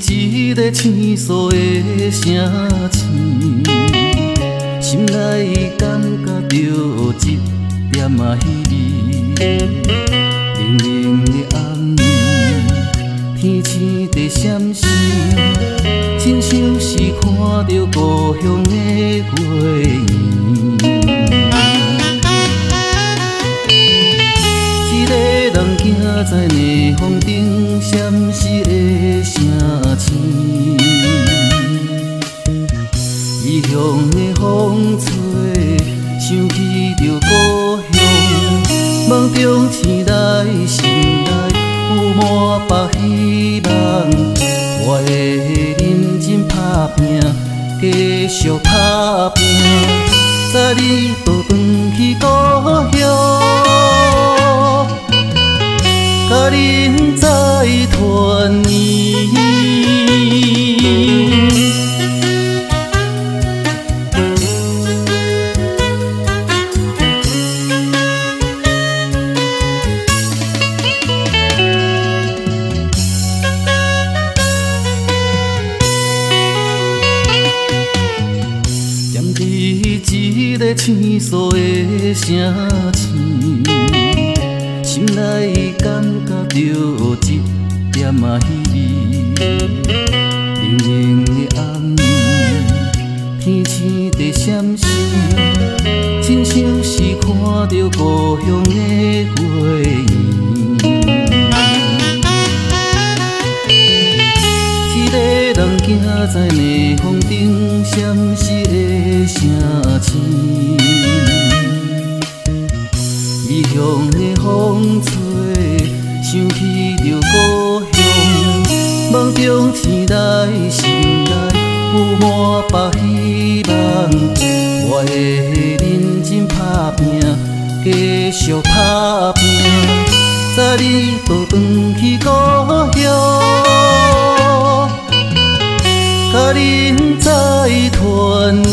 一个倾诉的声簷，心内感觉到一点稀微，冷冷的暗暝，天星在闪烁，亲像是看到故乡的月圆。一个人行在霓虹顶，闪烁的声簷，异乡的风吹，想起着故乡，梦中醒来，心内有满腹希望，我会认真打拼，继续打拼，载你倒转去故乡，甲恁再团圆。一个倾诉的声簷，心内感觉到一点稀微，冷冷的暗暝，天星在闪烁，亲像是看到故乡的月圆。一个人行在霓虹顶，闪烁的声簷，异乡的风吹，想起着故乡，梦中醒来，心内有满腹希望，我会认真打拼，继续打拼，载你倒转去故乡，甲恁再团圆。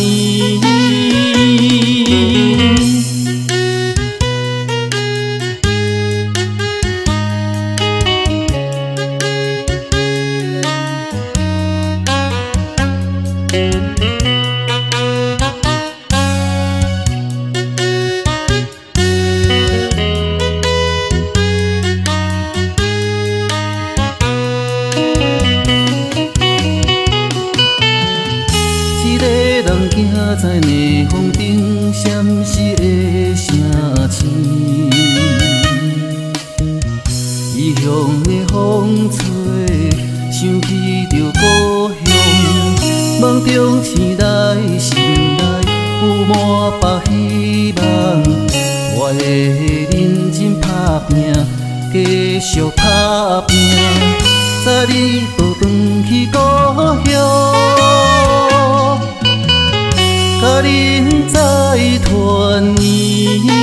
行在霓虹顶，闪烁的声簷，异乡的风吹，想起着故乡，梦中醒来，心内有满腹希望，我会认真打拼，继续打拼，载你倒转去故乡，甲恁再团圆。